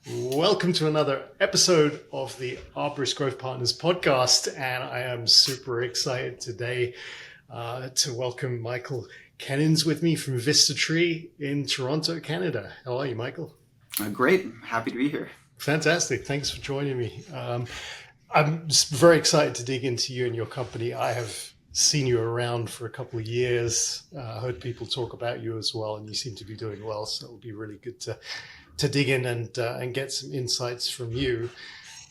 Welcome to another episode of the Arborist Growth Partners Podcast, and I am super excited today to welcome Michael Kenins with me from VistaTree in Toronto, Canada. How are you, Michael? Great. Happy to be here. Fantastic. Thanks for joining me. I'm just very excited to dig into you and your company. I have seen you around for a couple of years, heard people talk about you as well, and you seem to be doing well, so it would be really good to dig in and get some insights from you.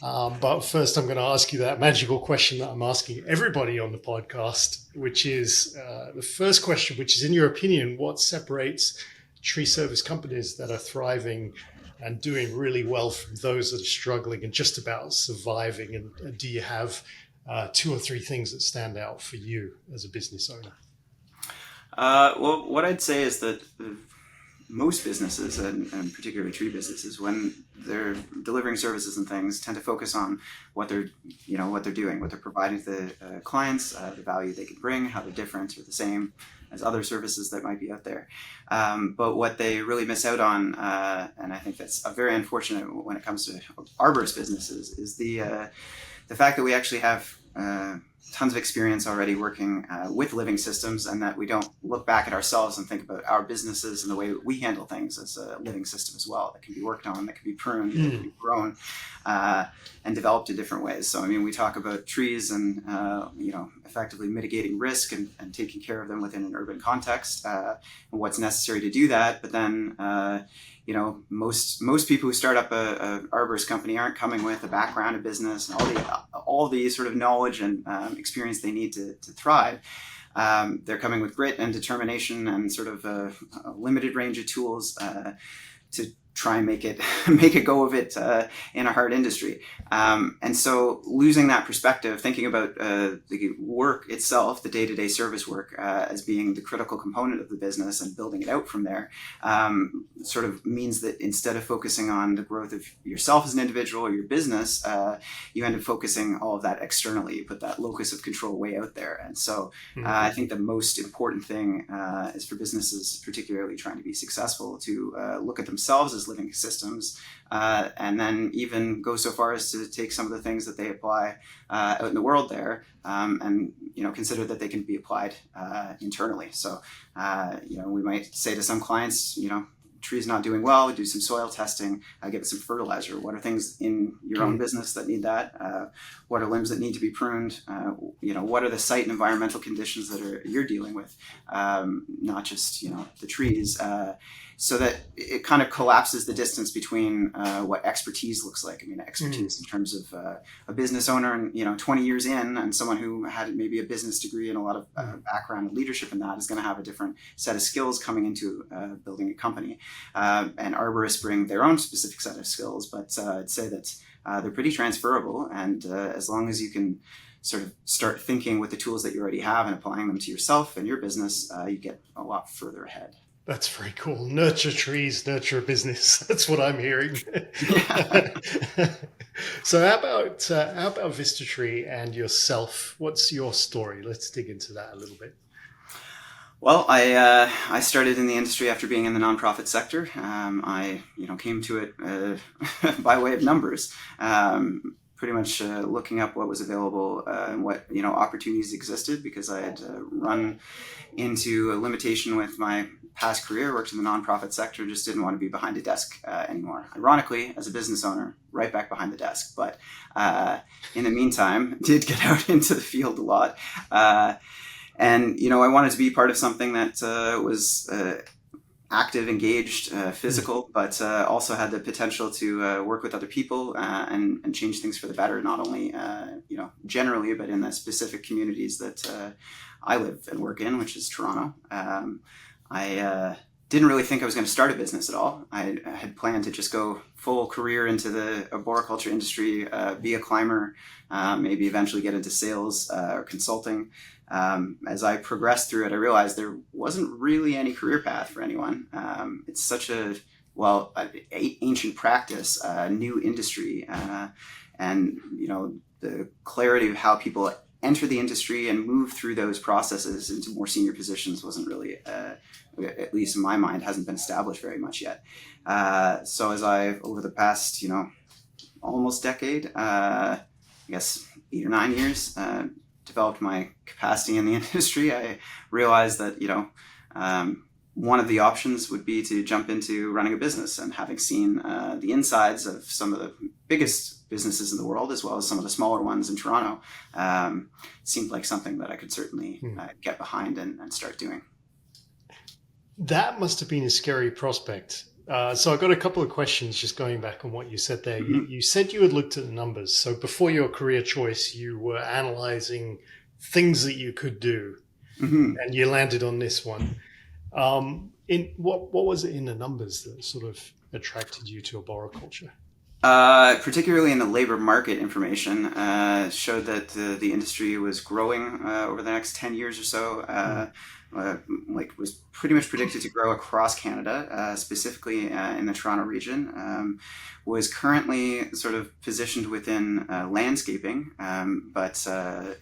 But first, I'm going to ask you that magical question that I'm asking everybody on the podcast, which is the first question, which is, in your opinion, what separates tree service companies that are thriving and doing really well from those that are struggling and just about surviving? And do you have two or three things that stand out for you as a business owner? Well, what I'd say is that most businesses, and particularly tree businesses, when they're delivering services and things, tend to focus on what they're doing, what they're providing to the clients, the value they can bring, how they're different or the same as other services that might be out there. But what they really miss out on, and I think that's very unfortunate when it comes to arborist businesses, is the fact that we actually have tons of experience already working with living systems, and that we don't look back at ourselves and think about our businesses and the way that we handle things as a living system as well, that can be worked on, that can be pruned, that can be grown and developed in different ways. So, I mean, we talk about trees and, effectively mitigating risk and taking care of them within an urban context and what's necessary to do that. But then, most people who start up a arborist company aren't coming with a background in business and all the sort of knowledge and experience they need to thrive. They're coming with grit and determination and sort of a limited range of tools to try and make it go of it in a hard industry. And so losing that perspective, thinking about the work itself, the day-to-day service work as being the critical component of the business and building it out from there, sort of means that instead of focusing on the growth of yourself as an individual or your business, you end up focusing all of that externally. You put that locus of control way out there. And so I think the most important thing is for businesses, particularly trying to be successful, to look at themselves as living systems, and then even go so far as to take some of the things that they apply out in the world there, and consider that they can be applied internally. So we might say to some clients, tree's not doing well, we do some soil testing, give it some fertilizer. What are things in your own business that need that? What are limbs that need to be pruned? What are the site and environmental conditions that you're dealing with? Not just, the trees. So that it kind of collapses the distance between what expertise looks like. I mean, expertise in terms of a business owner and, 20 years in, and someone who had maybe a business degree and a lot of background and leadership in that is going to have a different set of skills coming into building a company. And arborists bring their own specific set of skills, but I'd say that they're pretty transferable. And as long as you can sort of start thinking with the tools that you already have and applying them to yourself and your business, you get a lot further ahead. That's very cool. Nurture trees, nurture a business. That's what I'm hearing. So how about VistaTree and yourself? What's your story? Let's dig into that a little bit. Well, I started in the industry after being in the nonprofit sector. I came to it by way of numbers. Pretty much looking up what was available and what opportunities existed, because I had run into a limitation with my past career, worked in the nonprofit sector, just didn't want to be behind a desk anymore. Ironically, as a business owner, right back behind the desk. But in the meantime, did get out into the field a lot. And I wanted to be part of something that was active, engaged, physical, but also had the potential to work with other people and change things for the better, not only generally, but in the specific communities that I live and work in, which is Toronto. I didn't really think I was going to start a business at all. I had planned to just go full career into the arboriculture industry, be a climber, maybe eventually get into sales or consulting. As I progressed through it, I realized there wasn't really any career path for anyone. It's such ancient practice, new industry, and the clarity of how people enter the industry and move through those processes into more senior positions wasn't really, at least in my mind, hasn't been established very much yet. So as I've, over the past, almost decade, I guess 8 or 9 years, developed my capacity in the industry, I realized that, one of the options would be to jump into running a business. And having seen the insides of some of the biggest businesses in the world, as well as some of the smaller ones in Toronto, seemed like something that I could certainly get behind and start doing. That must have been a scary prospect. So I've got a couple of questions just going back on what you said there. You said you had looked at the numbers. So before your career choice, you were analyzing things that you could do, and you landed on this one. In what was it in the numbers that sort of attracted you to arboriculture? Particularly in the labor market information, showed that the industry was growing over the next 10 years or so. Was pretty much predicted to grow across Canada, specifically in the Toronto region. Was currently sort of positioned within landscaping, but some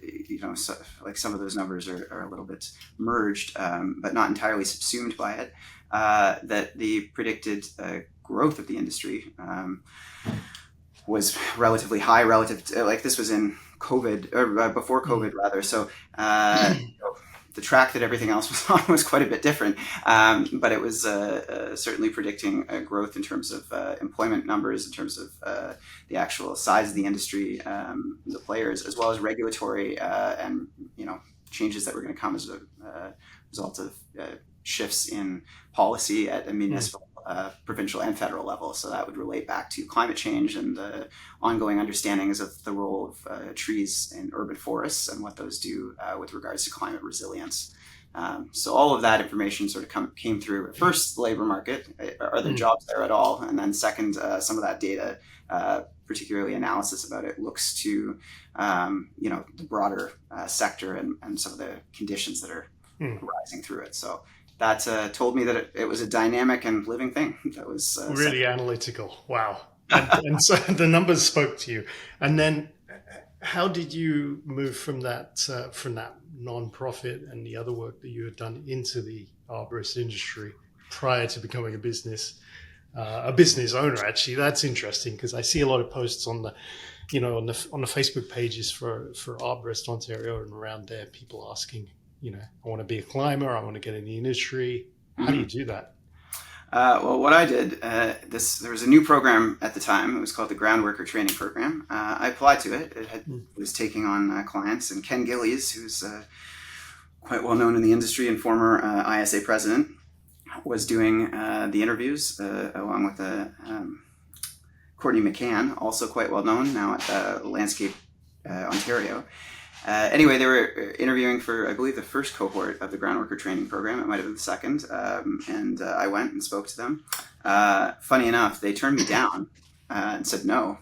of those numbers are a little bit merged, but not entirely subsumed by it. That the predicted growth of the industry was relatively high relative to, this was in COVID, or before COVID rather. So the track that everything else was on was quite a bit different, but it was certainly predicting growth in terms of employment numbers, in terms of the actual size of the industry, the players, as well as regulatory and changes that were going to come as a result of shifts in policy at a municipal, provincial, and federal level. So that would relate back to climate change and the ongoing understandings of the role of trees in urban forests and what those do with regards to climate resilience. So all of that information sort of came through. First, the labor market. Are there jobs there at all? And then second, some of that data, particularly analysis about it, looks to the broader sector and some of the conditions that are rising through it. So that told me that it was a dynamic and living thing. That was really analytical. Wow. And so the numbers spoke to you. And then how did you move from that non-profit and the other work that you had done into the arborist industry prior to becoming a business owner? Actually, that's interesting because I see a lot of posts on the Facebook pages for Arborist Ontario and around there, people asking, I want to be a climber, I want to get in the industry. How do you do that? Well, what I did, there was a new program at the time. It was called the Groundworker Training Program. I applied to it. It was taking on clients, and Ken Gillies, who's quite well known in the industry and former ISA president, was doing the interviews along with Courtney McCann, also quite well known now at Landscape Ontario. Anyway, they were interviewing for, I believe, the first cohort of the Groundworker Training Program. It might have been the second. And I went and spoke to them. Funny enough, they turned me down and said no.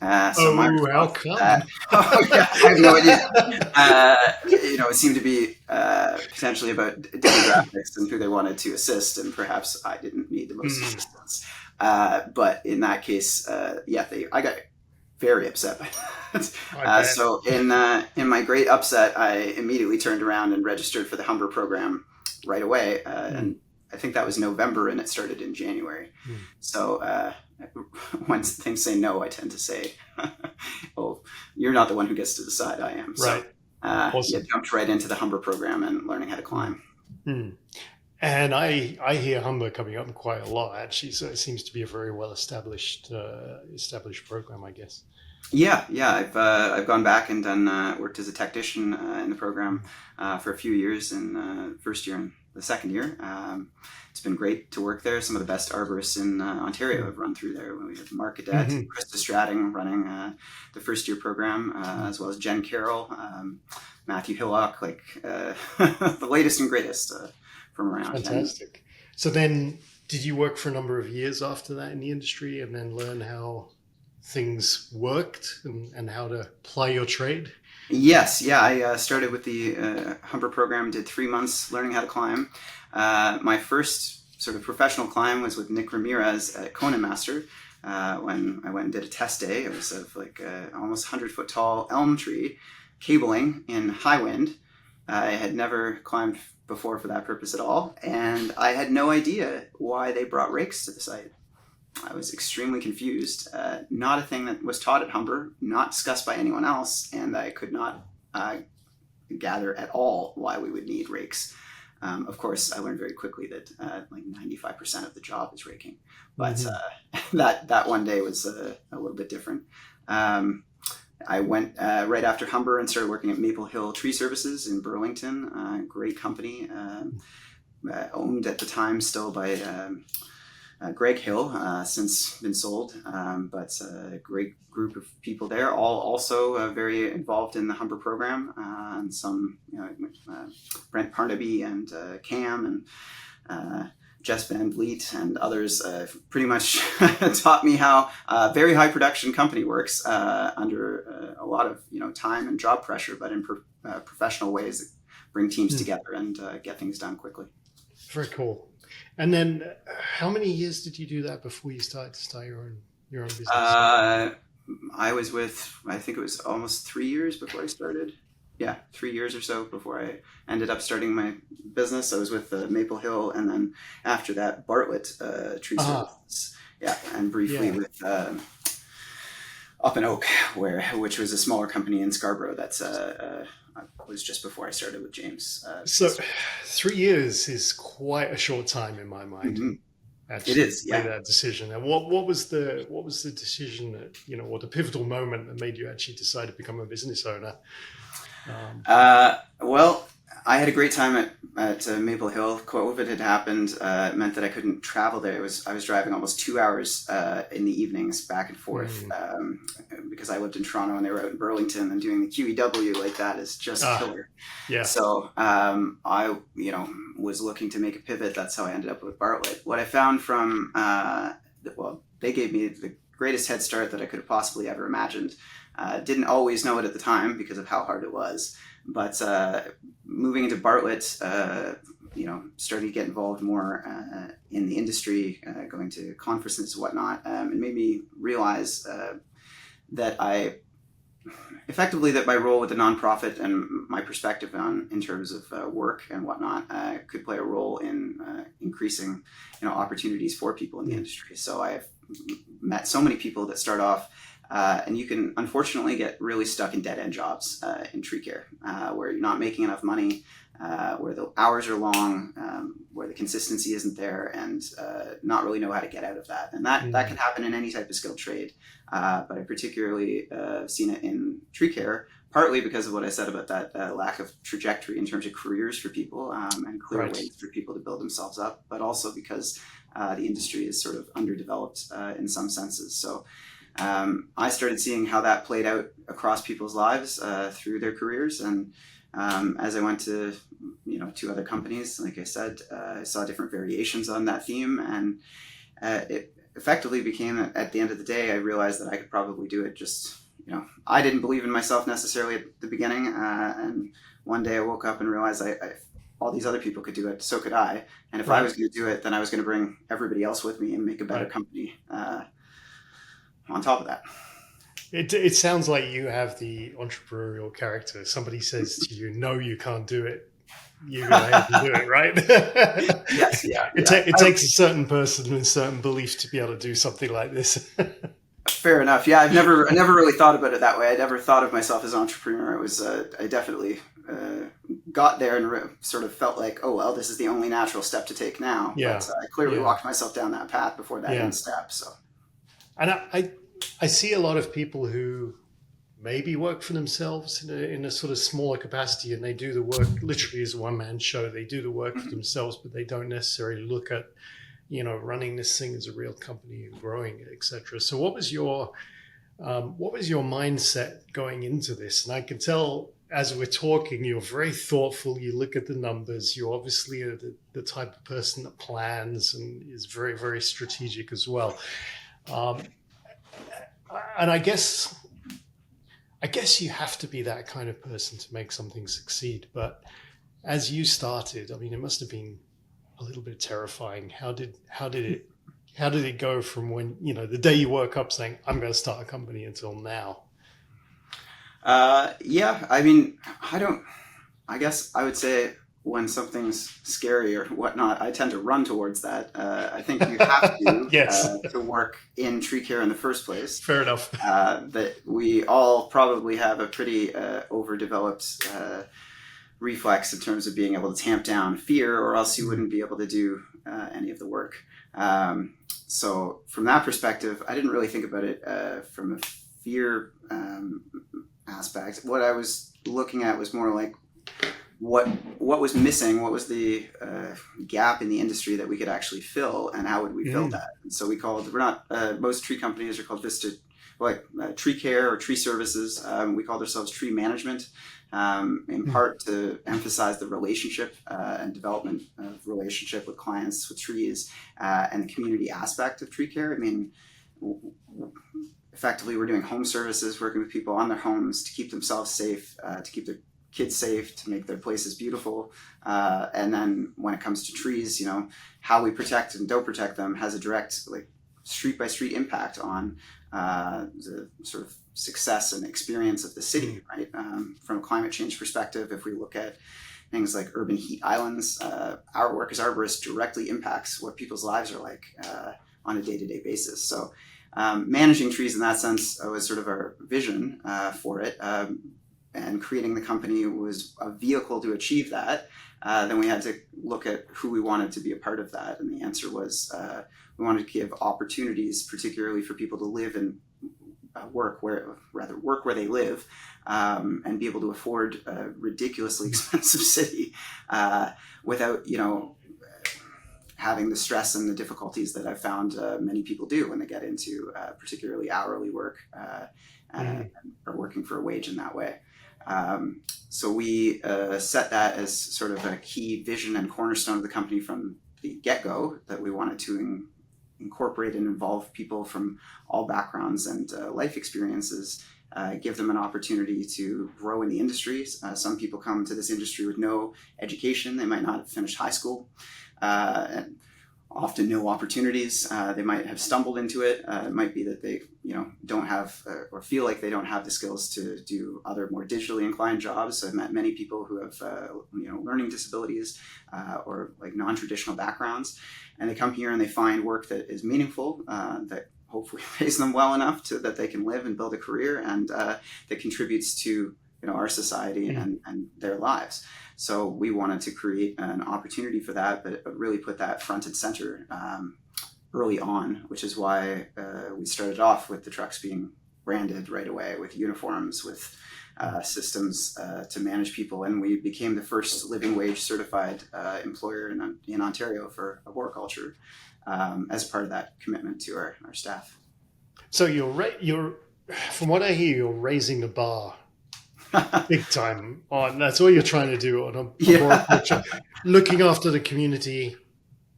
How come? I have no idea. It seemed to be potentially about demographics and who they wanted to assist, and perhaps I didn't need the most assistance. But in that case, I got very upset by that. So in my great upset, I immediately turned around and registered for the Humber program right away. And I think that was November, and it started in January. So when things say no, I tend to say, "Oh, you're not the one who gets to decide. I am." Right. So Awesome. jumped right into the Humber program and learning how to climb. And I hear Humber coming up quite a lot, actually. So it seems to be a very well established program, I guess. Yeah. I've gone back and done worked as a technician in the program for a few years in the first year and the second year. It's been great to work there. Some of the best arborists in Ontario have run through there. We have Mark Cadet, Krista Stratting running the first year program, as well as Jen Carroll, Matthew Hillock, the latest and greatest from around. Fantastic. So then, did you work for a number of years after that in the industry and then learn how things worked and how to ply your trade? Yes. Yeah. I started with the Humber program, did 3 months learning how to climb. My first sort of professional climb was with Nick Ramirez at Conan Master when I went and did a test day. It was of almost 100-foot tall elm tree cabling in high wind. I had never climbed before for that purpose at all, and I had no idea why they brought rakes to the site. I was extremely confused. Not a thing that was taught at Humber, not discussed by anyone else, and I could not gather at all why we would need rakes. Of course, I learned very quickly that like 95% of the job is raking, but that one day was a little bit different. I went right after Humber and started working at Maple Hill Tree Services in Burlington. Great company, owned at the time still by Greg Hill, since been sold, but a great group of people there, all also very involved in the Humber program, and some, Brent Parnaby and Cam and Jess Van Vliet and others pretty much taught me how a very high production company works under a lot of time and job pressure, but in professional ways that bring teams together and get things done quickly. Very cool. And then, how many years did you do that before you started to start your own business? I was with, I think it was almost 3 years before I started. Yeah, 3 years or so before I ended up starting my business. I was with Maple Hill, and then after that, Bartlett Tree Services. Yeah, and briefly with Up and Oak, which was a smaller company in Scarborough. That's was just before I started with James. So 3 years is quite a short time in my mind. Mm-hmm. Actually, it is, yeah. That decision. And what was the decision that or the pivotal moment that made you actually decide to become a business owner? Well, I had a great time at Maple Hill. COVID had happened. It meant that I couldn't travel there. I was driving almost 2 hours in the evenings back and forth because I lived in Toronto and they were out in Burlington, and doing the QEW like that is just killer. Yeah. So I was looking to make a pivot. That's how I ended up with Bartlett. What I found from they gave me the greatest head start that I could have possibly ever imagined. Didn't always know it at the time because of how hard it was. But moving into Bartlett, starting to get involved more in the industry, going to conferences and whatnot, it made me realize that my role with the nonprofit and my perspective in terms of work and whatnot could play a role in increasing opportunities for people in the industry. So I've met so many people that start off. And you can unfortunately get really stuck in dead-end jobs in tree care, where you're not making enough money, where the hours are long, where the consistency isn't there, and not really know how to get out of that. And that can happen in any type of skilled trade. But I particularly seen it in tree care, partly because of what I said about that lack of trajectory in terms of careers for people and clear ways for people to build themselves up, but also because the industry is sort of underdeveloped in some senses. So I started seeing how that played out across people's lives through their careers. And as I went to, two other companies, like I said, I saw different variations on that theme. And it effectively became, at the end of the day, I realized that I could probably do it just, I didn't believe in myself necessarily at the beginning. And one day I woke up and realized all these other people could do it, so could I. And if I was going to do it, then I was going to bring everybody else with me and make a better company. On top of that, it sounds like you have the entrepreneurial character. Somebody says to you, "No, you can't do it." You go ahead and do it, right? Yes, yeah. It takes a certain person with certain belief to be able to do something like this. Fair enough. Yeah, I never really thought about it that way. I never thought of myself as an entrepreneur. I definitely got there and sort of felt like, oh well, this is the only natural step to take now. Yeah. But I clearly walked myself down that path before that end step. So. And I see a lot of people who maybe work for themselves in a sort of smaller capacity, and they do the work literally as a one-man show. They do the work for themselves, but they don't necessarily look at, running this thing as a real company and growing it, etc. So what was your mindset going into this? And I can tell as we're talking, you're very thoughtful. You look at the numbers. You obviously are the type of person that plans and is very, very strategic as well. And I guess you have to be that kind of person to make something succeed. But as you started, I mean, it must have been a little bit terrifying. How did it go from when, the day you woke up saying, I'm going to start a company until now? Yeah, I mean, I guess I would say when something's scary or whatnot, I tend to run towards that. I think you have Yes, to work in tree care in the first place. fair enough. That we all probably have a pretty overdeveloped reflex in terms of being able to tamp down fear, or else you wouldn't be able to do any of the work. So from that perspective, I didn't really think about it from a fear aspect. What I was looking at was more like what was missing, what was the gap in the industry that we could actually fill, and how would we fill that? And so we're not most tree companies are called tree care or tree services. We called ourselves tree management, in part to emphasize the relationship and development of relationship with clients with trees, and the community aspect of tree care. I mean, effectively, we're doing home services, working with people on their homes to keep themselves safe, to keep their kids safe, to make their places beautiful. And then when it comes to trees, how we protect and don't protect them has a direct, like, street by street impact on the sort of success and experience of the city, right? From a climate change perspective, if we look at things like urban heat islands, our work as arborists directly impacts what people's lives are like on a day-to-day basis. So managing trees in that sense was sort of our vision for it. And creating the company was a vehicle to achieve that. Then we had to look at who we wanted to be a part of that. And the answer was we wanted to give opportunities, particularly for people to live and work where they live, and be able to afford a ridiculously expensive city without, having the stress and the difficulties that I've found many people do when they get into particularly hourly work and are working for a wage in that way. So we set that as sort of a key vision and cornerstone of the company from the get-go, that we wanted to incorporate and involve people from all backgrounds and life experiences, give them an opportunity to grow in the industries. Some people come to this industry with no education. They might not have finished high school, and often no opportunities. They might have stumbled into it. It might be that they, don't have or feel like they don't have the skills to do other more digitally inclined jobs. So I've met many people who have, learning disabilities or like non-traditional backgrounds, and they come here and they find work that is meaningful, that hopefully pays them well enough that they can live and build a career, and that contributes to our society and their lives. So we wanted to create an opportunity for that, but really put that front and center early on, which is why we started off with the trucks being branded right away with uniforms, with systems to manage people. And we became the first living wage certified employer in Ontario for arboriculture as part of that commitment to our staff. So you're, from what I hear, you're raising the bar big time on. That's all you're trying to do on arboriculture, looking after the community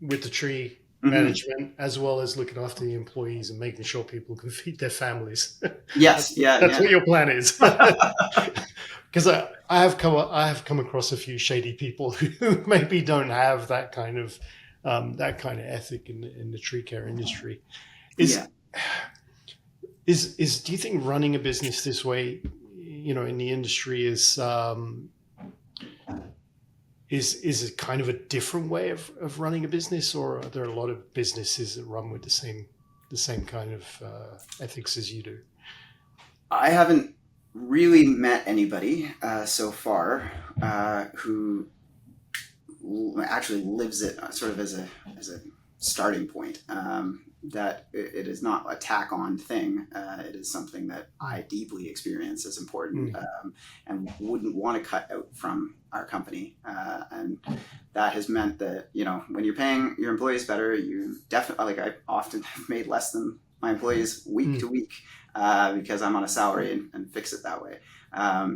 with the tree management, as well as looking after the employees and making sure people can feed their families. Yes, that's what your plan is. Because I have come across a few shady people who maybe don't have that kind of ethic in the tree care industry. Do you think running a business this way, in the industry is it kind of a different way of running a business, or are there a lot of businesses that run with the same kind of ethics as you do? I haven't really met anybody so far who actually lives it sort of as a starting point. That it is not a tack-on thing. It is something that I deeply experience as important, and wouldn't want to cut out from our company. And that has meant that, when you're paying your employees better, you definitely, I often have made less than my employees week to week because I'm on a salary and fix it that way.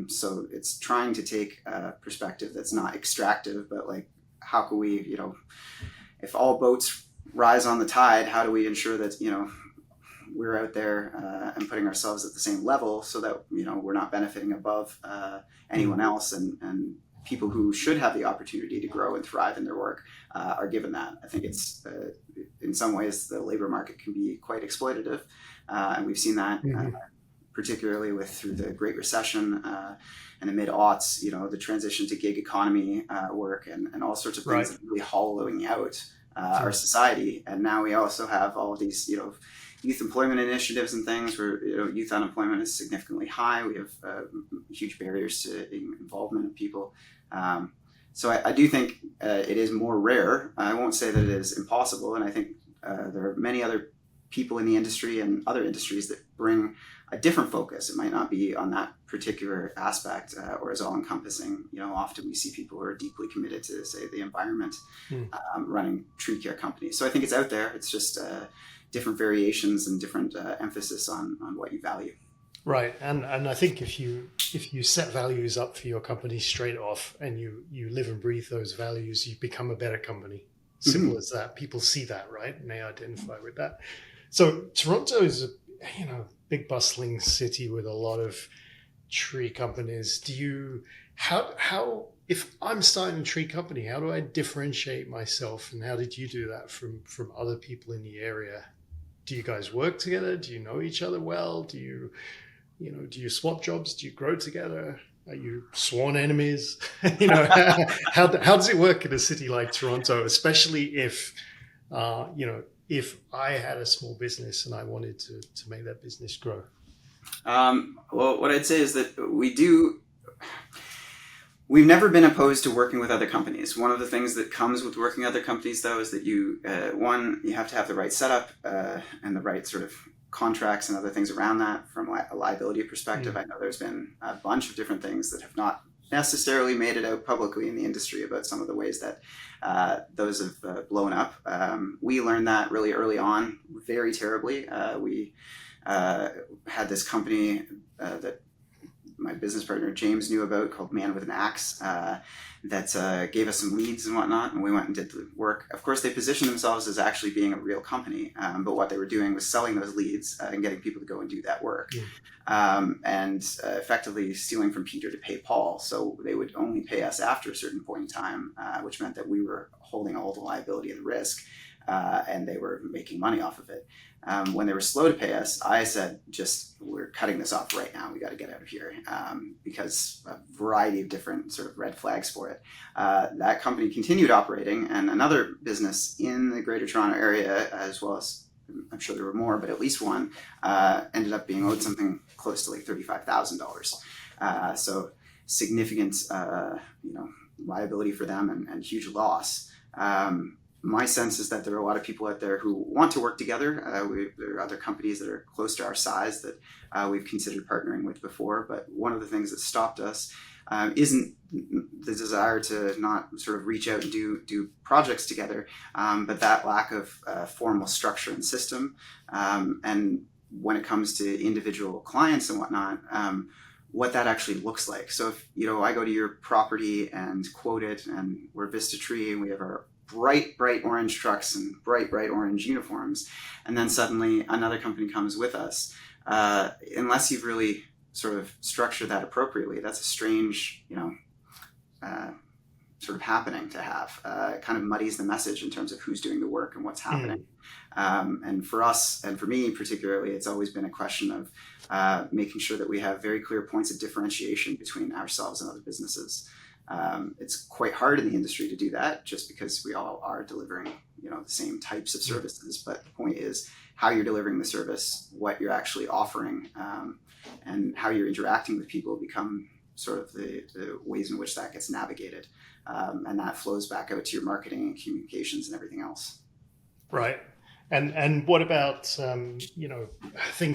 So it's trying to take a perspective that's not extractive, but like, how can we, if all boats rise on the tide, how do we ensure that we're out there and putting ourselves at the same level, so that we're not benefiting above anyone else, and people who should have the opportunity to grow and thrive in their work are given that. I think it's in some ways the labor market can be quite exploitative, and we've seen that particularly through the Great Recession and the mid-aughts, the transition to gig economy work and all sorts of things that are really hollowing out our society. And now we also have all of these, youth employment initiatives and things where youth unemployment is significantly high. We have huge barriers to involvement of people. So I do think it is more rare. I won't say that it is impossible. And I think there are many other people in the industry and other industries that bring a different focus. It might not be on that particular aspect or as all encompassing. Often we see people who are deeply committed to, say, the environment, running tree care companies. So I think it's out there. It's just different variations and different emphasis on what you value. Right, and I think if you set values up for your company straight off, and you live and breathe those values, you become a better company. Simple as that. People see that, right, and they identify with that. So Toronto is a big bustling city with a lot of tree companies. How if I'm starting a tree company, how do I differentiate myself, and how did you do that from other people in the area? Do you guys work together? Do you know each other well? Do you swap jobs? Do you grow together? Are you sworn enemies? How does it work in a city like Toronto, especially if I had a small business and I wanted to make that business grow? Well, what I'd say is that we've never been opposed to working with other companies. One of the things that comes with working with other companies, though, is that you have to have the right setup and the right sort of contracts and other things around that from a liability perspective. I know there's been a bunch of different things that have not necessarily made it out publicly in the industry about some of the ways that those have blown up. We learned that really early on, very terribly. We had this company that my business partner James knew about called Man with an Axe that gave us some leads and whatnot, and we went and did the work. Of course, they positioned themselves as actually being a real company, but what they were doing was selling those leads and getting people to go and do that work, and effectively stealing from Peter to pay Paul. So they would only pay us after a certain point in time, which meant that we were holding all the liability and the risk, and they were making money off of it. When they were slow to pay us, I said, we're cutting this off right now. We got to get out of here because a variety of different sort of red flags for it. That company continued operating, and another business in the Greater Toronto area, as well as I'm sure there were more, but at least one, ended up being owed something close to like $35,000. So significant, liability for them and huge loss. My sense is that there are a lot of people out there who want to work together. There are other companies that are close to our size that we've considered partnering with before. But one of the things that stopped us isn't the desire to not sort of reach out and do projects together, but that lack of formal structure and system. And when it comes to individual clients and whatnot, what that actually looks like. So if I go to your property and quote it, and we're VistaTree, and we have our bright orange trucks and bright orange uniforms, and then suddenly another company comes with us, unless you've really sort of structured that appropriately, that's a strange sort of happening to have. It kind of muddies the message in terms of who's doing the work and what's happening. And for us, and for me particularly, it's always been a question of making sure that we have very clear points of differentiation between ourselves and other businesses. It's quite hard in the industry to do that, just because we all are delivering, the same types of services. But the point is how you're delivering the service, what you're actually offering, and how you're interacting with people become sort of the ways in which that gets navigated. And that flows back out to your marketing and communications and everything else. Right. And what about things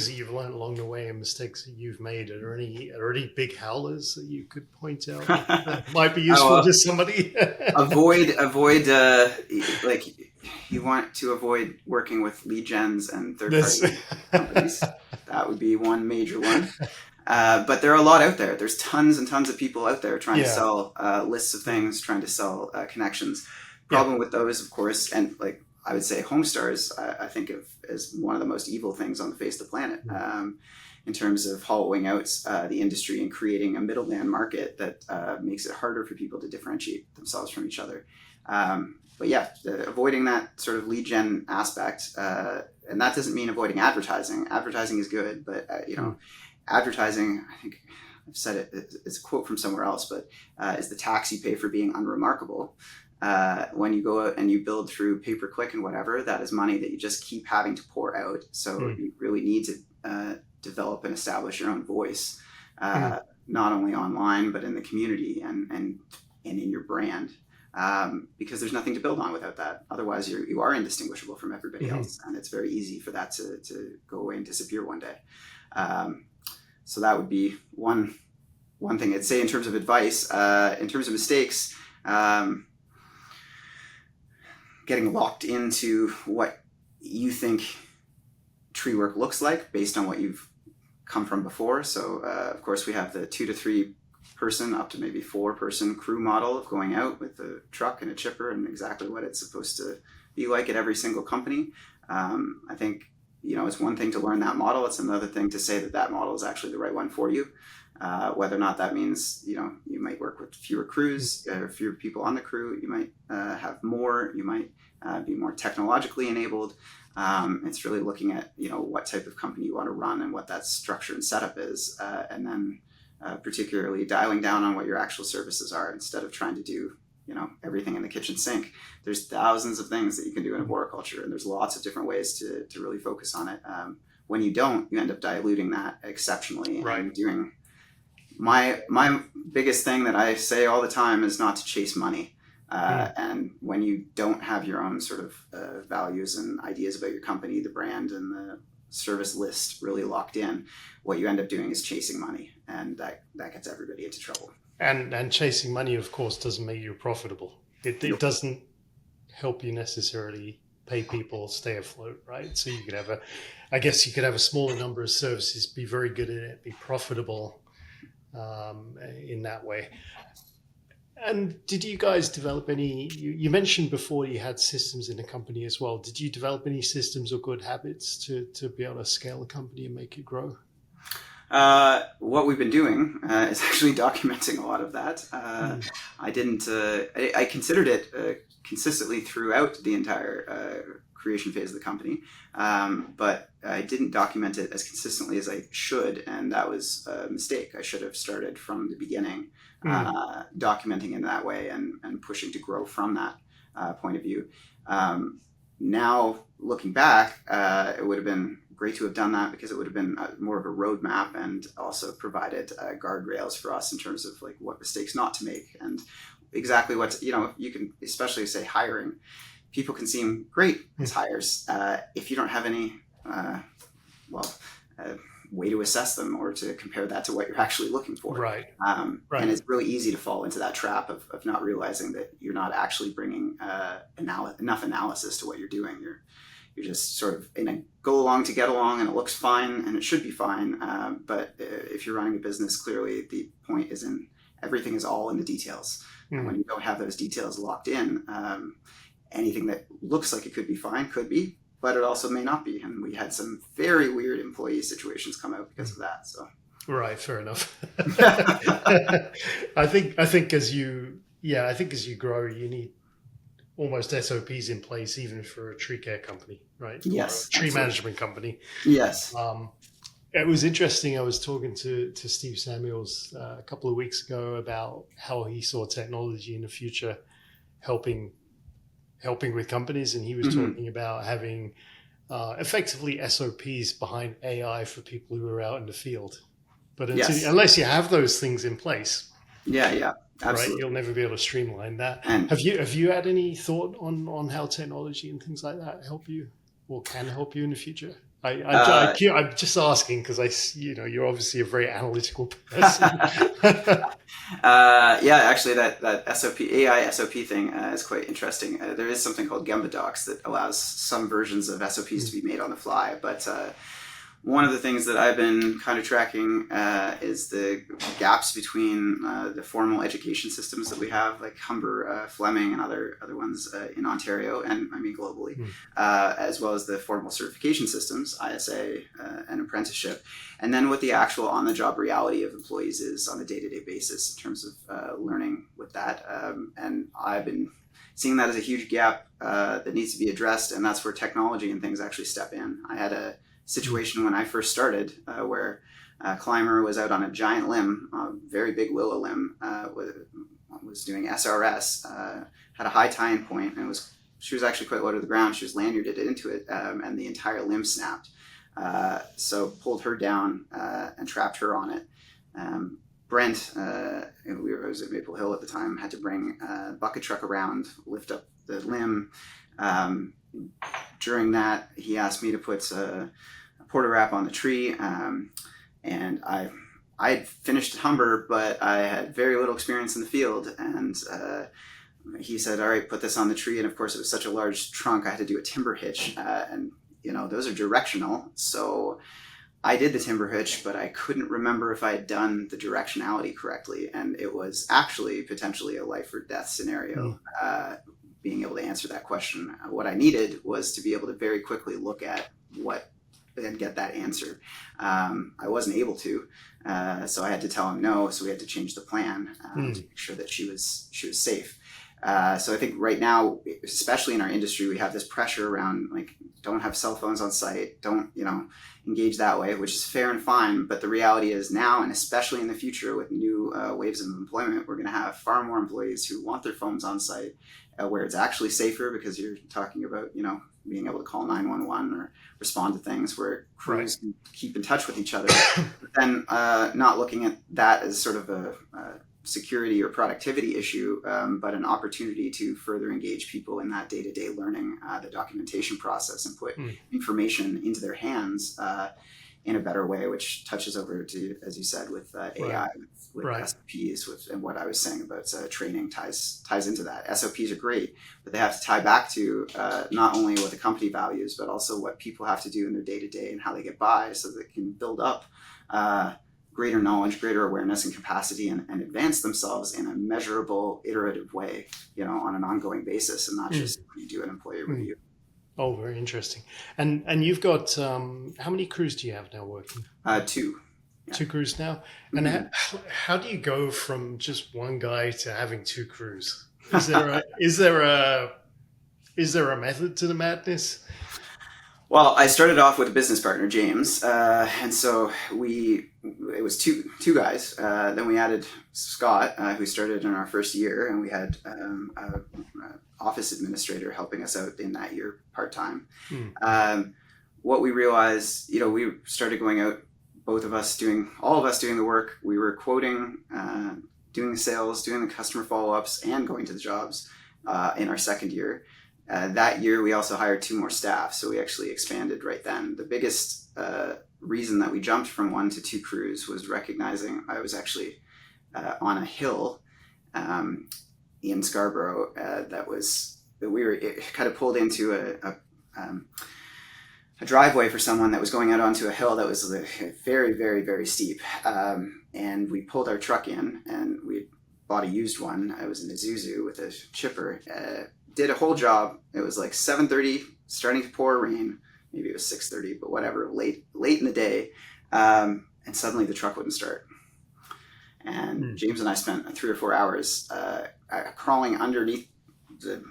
that you've learned along the way and mistakes that you've made? Are there any big howlers that you could point out that might be useful to somebody? avoid you want to avoid working with lead gens and third-party companies. That would be one major one. But there are a lot out there. There's tons and tons of people out there trying to sell lists of things, trying to sell connections. Problem with those, of course, and I would say Homestars, I think of as one of the most evil things on the face of the planet, in terms of hollowing out the industry and creating a middleman market that makes it harder for people to differentiate themselves from each other. Avoiding that sort of lead gen aspect, and that doesn't mean avoiding advertising. Advertising is good, but advertising, I think I've said it's a quote from somewhere else, but is the tax you pay for being unremarkable. When you go out and you build through pay-per-click and whatever, that is money that you just keep having to pour out. So you really need to develop and establish your own voice, not only online, but in the community and in your brand. Because there's nothing to build on without that. Otherwise, you are indistinguishable from everybody else, and it's very easy for that to go away and disappear one day. So that would be one thing I'd say in terms of advice. In terms of mistakes, getting locked into what you think tree work looks like based on what you've come from before. So, of course, we have the 2 to 3 person up to maybe 4 person crew model of going out with a truck and a chipper and exactly what it's supposed to be like at every single company. I think, it's one thing to learn that model. It's another thing to say that model is actually the right one for you. Whether or not that means, you might work with fewer crews, fewer people on the crew, you might have more, you might be more technologically enabled. It's really looking at, what type of company you want to run and what that structure and setup is. And then particularly dialing down on what your actual services are instead of trying to do, everything in the kitchen sink. There's thousands of things that you can do in arboriculture, and there's lots of different ways to really focus on it. When you don't, you end up diluting that exceptionally. Right. And doing my biggest thing that I say all the time is not to chase money. And when you don't have your own sort of values and ideas about your company, the brand and the service list really locked in, what you end up doing is chasing money, and that gets everybody into trouble. And chasing money, of course, doesn't make you profitable. It doesn't help you necessarily pay people, stay afloat, right? So you could have you could have a smaller number of services, be very good at it, be profitable in that way. And did you guys develop any, you mentioned before you had systems in the company as well. Did you develop any systems or good habits to be able to scale a company and make it grow? What we've been doing is actually documenting a lot of that. I considered it consistently throughout the entire creation phase of the company, but I didn't document it as consistently as I should, and that was a mistake. I should have started from the beginning, documenting in that way and pushing to grow from that point of view. Now, looking back, it would have been great to have done that because it would have been more of a roadmap and also provided guardrails for us in terms of like what mistakes not to make and exactly what, you can especially say hiring. People can seem great as hires if you don't have any way to assess them or to compare that to what you're actually looking for. Right. And it's really easy to fall into that trap of not realizing that you're not actually bringing enough analysis to what you're doing. You're just sort of in a go along to get along, and it looks fine and it should be fine. But if you're running a business, clearly the point is everything is all in the details. And when you don't have those details locked in, anything that looks like it could be fine could be, but it also may not be. And we had some very weird employee situations come out because of that. So, right, fair enough. I think as you grow, you need almost SOPs in place, even for a tree care company, right? Yes, or a tree management company. Yes. It was interesting. I was talking to Steve Samuels a couple of weeks ago about how he saw technology in the future helping with companies, and he was talking about having effectively SOPs behind AI for people who are out in the field. But unless you have those things in place, absolutely. Right, you'll never be able to streamline that. And have you had any thought on how technology and things like that help you or can help you in the future? I'm just asking because you're obviously a very analytical person. Actually, that AI SOP thing is quite interesting. There is something called Gemba Docs that allows some versions of SOPs to be made on the fly, but one of the things that I've been kind of tracking is the gaps between the formal education systems that we have, like Humber, Fleming, and other ones in Ontario, and I mean globally, as well as the formal certification systems, ISA and apprenticeship, and then what the actual on-the-job reality of employees is on a day-to-day basis in terms of learning with that. And I've been seeing that as a huge gap that needs to be addressed, and that's where technology and things actually step in. I had a situation when I first started, where a climber was out on a giant limb, a very big willow limb, was doing SRS, had a high tie-in point, and she was actually quite low to the ground. She was lanyarded into it, and the entire limb snapped. So pulled her down and trapped her on it. Brent, I was at Maple Hill at the time, had to bring a bucket truck around, lift up the limb. During that, he asked me to put a porta wrap on the tree, and I had finished Humber, but I had very little experience in the field, and he said, all right, put this on the tree. And of course, it was such a large trunk, I had to do a timber hitch, and those are directional. So I did the timber hitch, but I couldn't remember if I had done the directionality correctly. And it was actually potentially a life or death scenario. Being able to answer that question. What I needed was to be able to very quickly look at and get that answer. I wasn't able to, so I had to tell him no. So we had to change the plan to make sure that she was safe. So I think right now, especially in our industry, we have this pressure around don't have cell phones on site, don't engage that way, which is fair and fine. But the reality is now, and especially in the future with new waves of employment, we're going to have far more employees who want their phones on site, where it's actually safer because you're talking about being able to call 911 or respond to things where crews can keep in touch with each other. But then not looking at that as sort of a security or productivity issue, but an opportunity to further engage people in that day-to-day learning, the documentation process, and put information into their hands in a better way, which touches over to, as you said, with AI, with SOPs, and what I was saying about training ties into that. SOPs are great, but they have to tie back to not only what the company values, but also what people have to do in their day-to-day and how they get by, so they can build up greater knowledge, greater awareness and capacity, and advance themselves in a measurable, iterative way, on an ongoing basis, and not just when you do an employee review. Oh, very interesting. And you've got, how many crews do you have now working? 2. Yeah. 2 crews now? And how do you go from just one guy to having 2 crews? Is there a method to the madness? Well, I started off with a business partner, James, and so it was two guys. Then we added Scott, who started in our first year, and we had an office administrator helping us out in that year part-time. What we realized, we started going out, all of us doing the work. We were quoting, doing the sales, doing the customer follow-ups, and going to the jobs in our second year. That year, we also hired 2 more staff, so we actually expanded right then. The biggest reason that we jumped from 1 to 2 crews was recognizing I was actually on a hill in Scarborough we were kind of pulled into a driveway for someone that was going out onto a hill that was very, very, very steep. And we pulled our truck in, and we bought a used one. I was in Isuzu with a chipper. Did a whole job. It was like 7:30, starting to pour rain. Maybe it was 6:30, but whatever, late in the day. And suddenly the truck wouldn't start. And James and I spent 3 or 4 hours crawling underneath the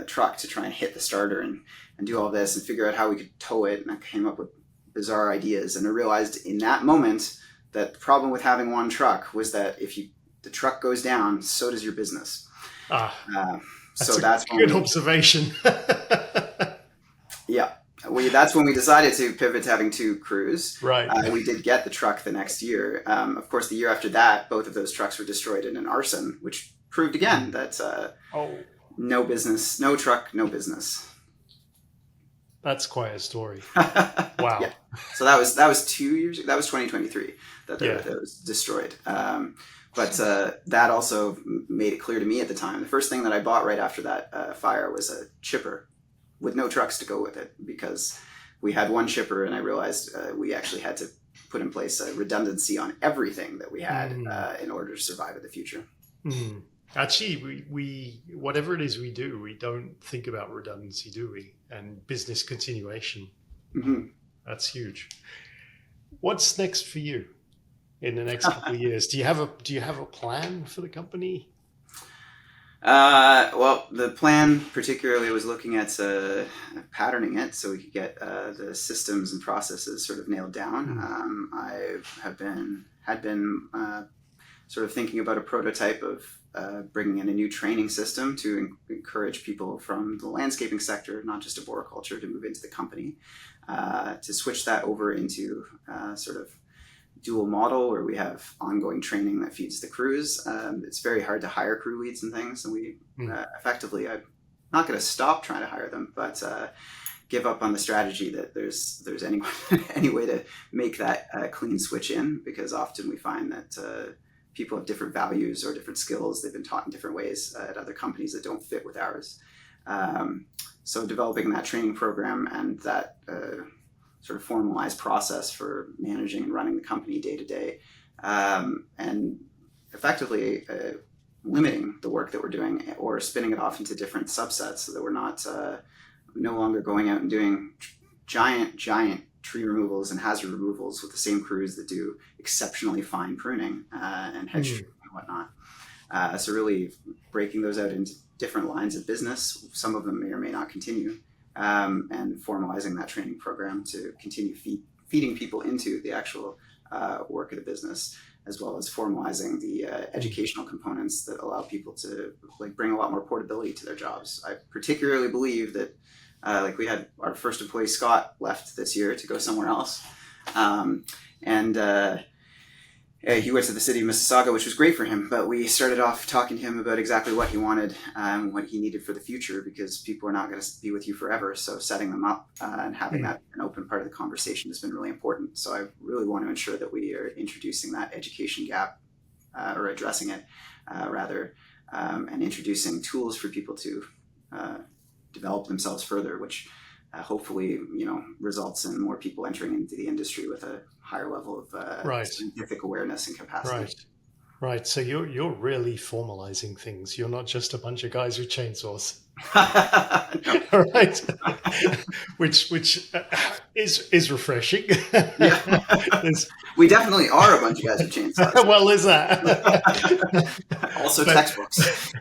truck to try and hit the starter and do all this and figure out how we could tow it. And I came up with bizarre ideas. And I realized in that moment that the problem with having one truck was that if the truck goes down, so does your business. That's a good observation. Yeah. That's when we decided to pivot to having 2 crews. Right. We did get the truck the next year. Of course, the year after that, both of those trucks were destroyed in an arson, which proved again that no business, no truck, no business. That's quite a story. Wow. Yeah. So that was 2 years ago. That was 2023 that was destroyed. But that also made it clear to me at the time. The first thing that I bought right after that fire was a chipper with no trucks to go with it, because we had one chipper, and I realized we actually had to put in place a redundancy on everything that we had in order to survive in the future. Actually, we whatever it is we do, we don't think about redundancy, do we? And business continuation. That's huge. What's next for you in the next couple of years? Do you have a plan for the company? Well, the plan particularly was looking at patterning it so we could get the systems and processes sort of nailed down. I had been sort of thinking about a prototype of bringing in a new training system to encourage people from the landscaping sector, not just arboriculture, to move into the company, to switch that over into sort of dual model where we have ongoing training that feeds the crews. It's very hard to hire crew leads and things, and we effectively, I'm not going to stop trying to hire them, but give up on the strategy that there's any way to make that clean switch in, because often we find that people have different values or different skills. They've been taught in different ways at other companies that don't fit with ours. So developing that training program and that sort of formalized process for managing and running the company day to day, and effectively limiting the work that we're doing or spinning it off into different subsets so that we're not no longer going out and doing giant tree removals and hazard removals with the same crews that do exceptionally fine pruning and hedge trimming and whatnot. So really breaking those out into different lines of business. Some of them may or may not continue. And formalizing that training program to continue feeding people into the actual work of the business, as well as formalizing the educational components that allow people to bring a lot more portability to their jobs. I particularly believe that we had our first employee, Scott, left this year to go somewhere else. He went to the city of Mississauga, which was great for him, but we started off talking to him about exactly what he wanted and what he needed for the future, because people are not going to be with you forever. So setting them up and having that an open part of the conversation has been really important. So I really want to ensure that we are introducing that education gap or addressing it rather, and introducing tools for people to develop themselves further, which hopefully, results in more people entering into the industry with a higher level of scientific awareness and capacity. Right. So you're really formalizing things. You're not just a bunch of guys with chainsaws. All right. which is refreshing. We definitely are a bunch of guys with chainsaws. Well, is that also textbooks?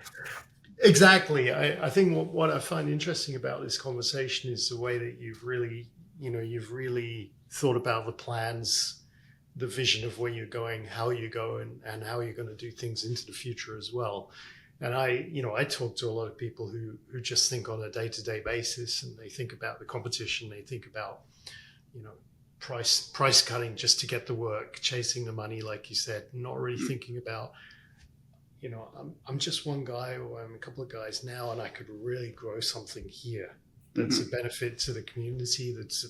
Exactly. I think what I find interesting about this conversation is the way that you've really thought about the plans, the vision of where you're going, how you go, and how you're going to do things into the future as well. And I talk to a lot of people who just think on a day-to-day basis, and they think about the competition, they think about, price cutting just to get the work, chasing the money, like you said, not really thinking about, I'm just one guy, or I'm a couple of guys now, and I could really grow something here that's a benefit to the community, that's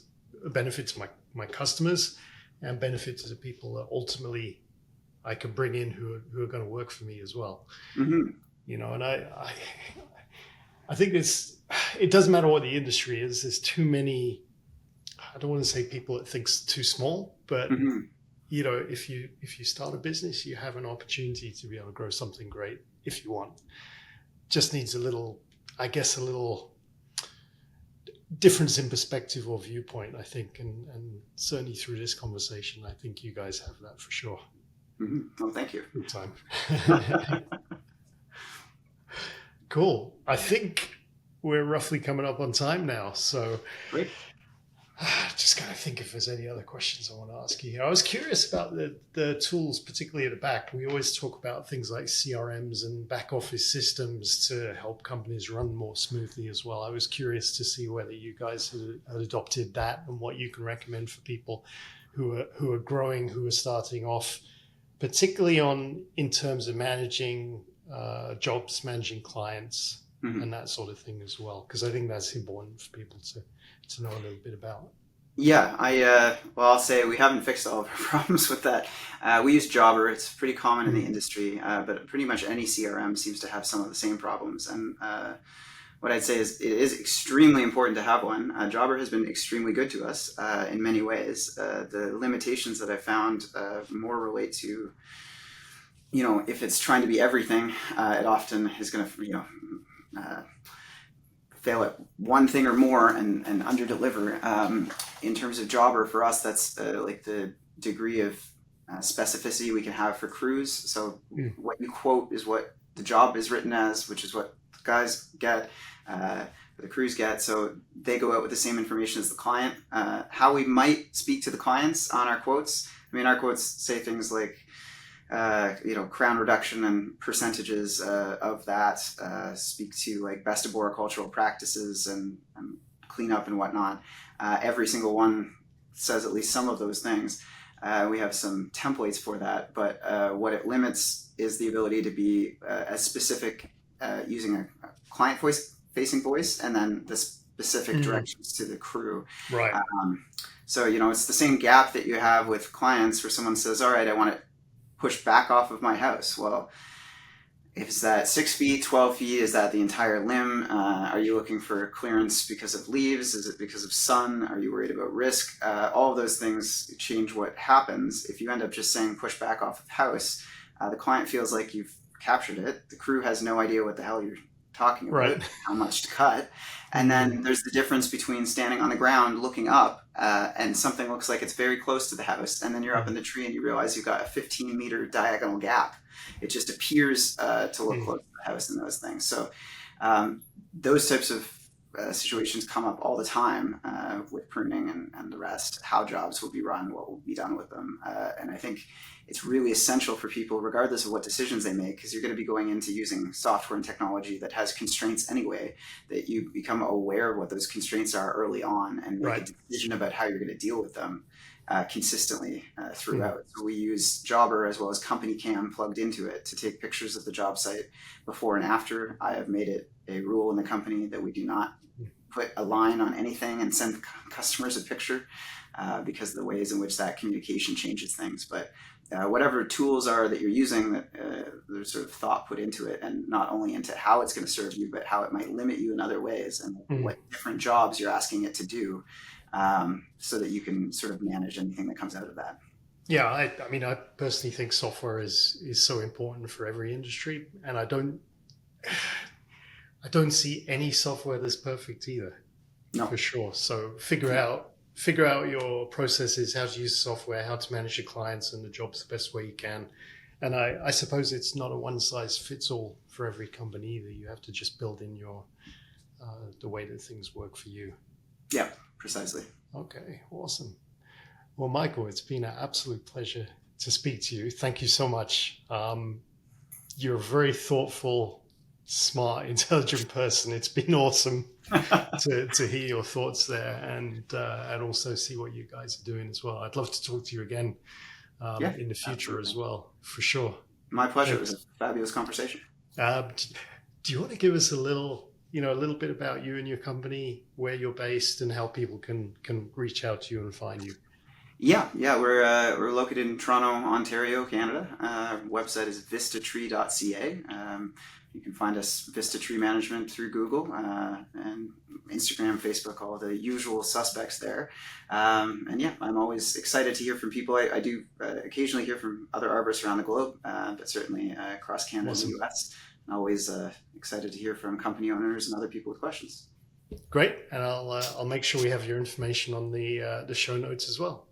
a benefit to my customers, and benefit to the people that ultimately I can bring in who are going to work for me as well. And I think it doesn't matter what the industry is. There's too many, I don't want to say people that think's too small, but if you start a business, you have an opportunity to be able to grow something great if you want. Just needs a little difference in perspective or viewpoint, I think, and certainly through this conversation, I think you guys have that for sure. Well, thank you. Good time. Cool. I think we're roughly coming up on time now, so great. Just kind of think if there's any other questions I want to ask you here. I was curious about the tools, particularly at the back. We always talk about things like CRMs and back office systems to help companies run more smoothly as well. I was curious to see whether you guys had adopted that and what you can recommend for people who are growing, who are starting off, particularly in terms of managing jobs, managing clients, and that sort of thing as well. Because I think that's important for people to know a little bit about. Yeah, I'll say we haven't fixed all of our problems with that. We use Jobber. It's pretty common in the industry, but pretty much any CRM seems to have some of the same problems. And what I'd say is it is extremely important to have one. Jobber has been extremely good to us in many ways. The limitations that I found more relate to, if it's trying to be everything, it often is going to, fail at one thing or more and under deliver. In terms of Jobber, for us, that's the degree of specificity we can have for crews. So what you quote is what the job is written as, which is what the guys get, the crews get. So they go out with the same information as the client. How we might speak to the clients on our quotes. I mean, our quotes say things like, crown reduction and percentages of that, speak to like best arboricultural practices and cleanup and whatnot. Every single one says at least some of those things. We have some templates for that, but what it limits is the ability to be as specific using a client facing voice and then the specific directions to the crew. Right. So, it's the same gap that you have with clients where someone says, all right, I want to push back off of my house. Well, is that 6 feet, 12 feet? Is that the entire limb? Are you looking for clearance because of leaves? Is it because of sun? Are you worried about risk? All of those things change what happens. If you end up just saying push back off of the house, the client feels like you've captured it. The crew has no idea what the hell you're talking about, right, how much to cut. And then there's the difference between standing on the ground looking up and something looks like it's very close to the house, and then you're up in the tree and you realize you've got a 15-meter diagonal gap. It just appears to look close to the house and those things. So those types of situations come up all the time with pruning and the rest, how jobs will be run, what will be done with them. And I think it's really essential for people, regardless of what decisions they make, because you're going to be going into using software and technology that has constraints anyway, that you become aware of what those constraints are early on and make a decision about how you're going to deal with them consistently throughout. So we use Jobber as well as Company Cam plugged into it to take pictures of the job site before and after. I have made it a rule in the company that we do not put a line on anything and send customers a picture because of the ways in which that communication changes things. But whatever tools are that you're using, that there's sort of thought put into it, and not only into how it's going to serve you, but how it might limit you in other ways and what different jobs you're asking it to do, so that you can sort of manage anything that comes out of that. Yeah, I mean, I personally think software is so important for every industry, and I don't see any software that's perfect either. No. For sure. So figure out your processes, how to use software, how to manage your clients and the jobs the best way you can. And I suppose it's not a one size fits all for every company either. You have to just build in your the way that things work for you. Yeah, precisely. Okay, awesome. Well, Michael, it's been an absolute pleasure to speak to you. Thank you so much. You're a very thoughtful, smart, intelligent person. It's been awesome to hear your thoughts there and also see what you guys are doing as well. I'd love to talk to you again in the future as well, for sure. My pleasure. It was a fabulous conversation. Do you want to give us a little bit about you and your company, where you're based and how people can reach out to you and find you? Yeah. We're located in Toronto, Ontario, Canada. Our website is VistaTree.ca. You can find us VistaTree Management through Google and Instagram, Facebook, all the usual suspects there. And yeah, I'm always excited to hear from people. I do occasionally hear from other arborists around the globe, but certainly across Canada and the US. I'm always excited to hear from company owners and other people with questions. Great, and I'll make sure we have your information on the show notes as well.